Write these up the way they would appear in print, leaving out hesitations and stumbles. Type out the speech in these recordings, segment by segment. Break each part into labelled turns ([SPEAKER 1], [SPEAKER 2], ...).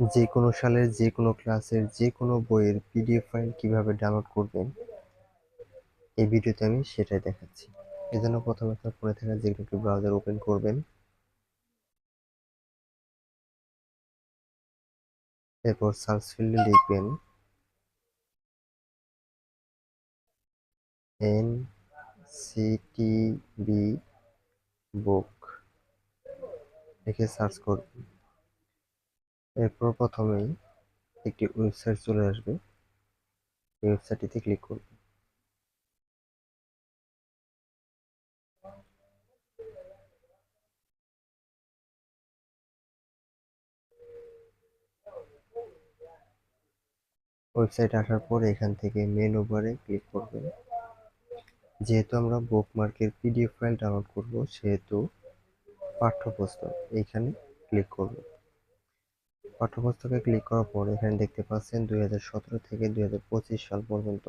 [SPEAKER 1] যে কোনো সালের যে কোনো ক্লাসের যে কোনো বইয়ের পিডিএফ ফাইল কিভাবে ডাউনলোড করবেন এই ভিডিওতে আমি সেটাই দেখাচ্ছি। এজন্য প্রথমে আপনার ফোনে থাকা যে কোনো একটি ব্রাউজার ওপেন করবেন, এরপর সার্চ ফিল্ডে লিখবেন এনসিটিবি বুক, লিখে সার্চ করবেন। এরপর প্রথমেই একটি ওয়েবসাইট চলে আসবে, এই ওয়েবসাইটটিতে ক্লিক করবেন। ওয়েবসাইটে আসার পর এখান থেকে মেনু বারে ক্লিক করবেন। যেহেতু আমরা বুকমার্কের পিডিএফ ফাইল ডাউনলোড করব সেহেতু পাঠ্যপুস্তক এইখানে ক্লিক করব। পাঠ্যপুস্তকে ক্লিক করার পর এখানে দেখতে পাচ্ছেন 2017 থেকে 2025 সাল পর্যন্ত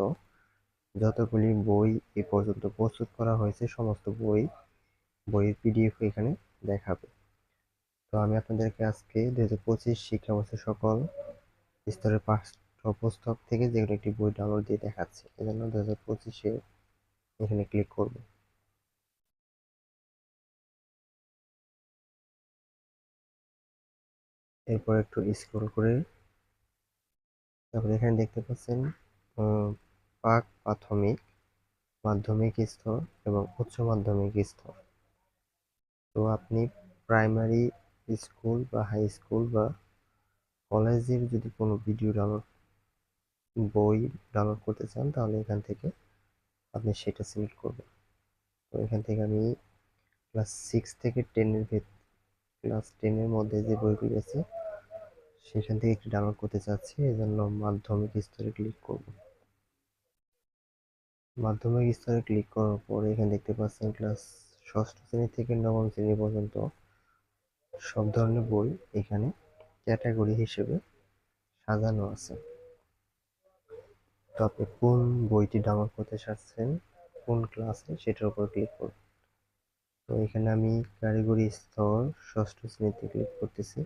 [SPEAKER 1] যতগুলি বই এ পর্যন্ত প্রস্তুত করা হয়েছে সমস্ত বইয়ের পিডিএফ এখানে দেখাবে। তো আমি আপনাদেরকে আজকে 2025 শিক্ষাবর্ষের সকল স্তরের পাঠ্যপুস্তক থেকে যেগুলো একটি বই ডাউনলোড দিয়ে দেখাচ্ছে, এজন্য 2025-এ এখানে ক্লিক করব। এরপর একটু স্ক্রল করে তারপরে এখানে দেখতে পাচ্ছেন প্রাক প্রাথমিক, মাধ্যমিক স্তর এবং উচ্চ মাধ্যমিক স্তর। তো আপনি প্রাইমারি স্কুল বা হাই স্কুল বা কলেজের যদি কোনো বই ডাউনলোড করতে চান তাহলে এখান থেকে আপনি সেটা সিলেক্ট করবেন। তো এখান থেকে আমি ক্লাস 10-এর মধ্যে যে বইগুলি আছে সেখান থেকে একটি ডাউনলোড করতে চাচ্ছি, এজন্য মাধ্যমিক স্তরে ক্লিক করব। মাধ্যমিক স্তরে ক্লিক করার পর এখানে দেখতে পাচ্ছেন ক্লাস ষষ্ঠ শ্রেণী থেকে নবম শ্রেণী পর্যন্ত সব ধরনের বই এখানে ক্যাটাগরি হিসেবে সাজানো আছে। তো আপনি কোন বইটি ডাউনলোড করতে চাচ্ছেন, কোন ক্লাসে, সেটার উপর ক্লিক করুন। তো এখানে আমি কারিগরি স্তর ষষ্ঠ শ্রেণীতে ক্লিক করতেছি।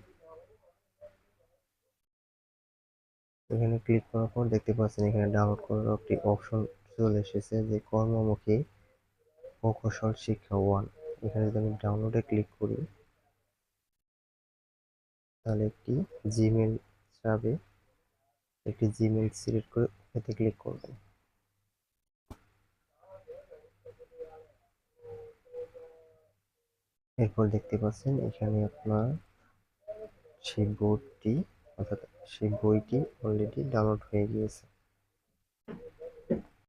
[SPEAKER 1] এখানে ক্লিক করার পর দেখতে পাচ্ছেন এখানে ডাউনলোড করার একটি অপশন চলে এসেছে যে কর্মমুখী প্রকৌশল শিক্ষা 1। এখানে যদি আমি ডাউনলোডে ক্লিক করি তাহলে জিমেল যাবে, একটি জিমেল সিলেক্ট করে এতে ক্লিক করবেন। এরপর দেখতে পাচ্ছেন এখানে আপনার সেই বোর্ডটি অর্থাৎ সেই বইটি অলরেডি ডাউনলোড হয়ে গিয়েছে।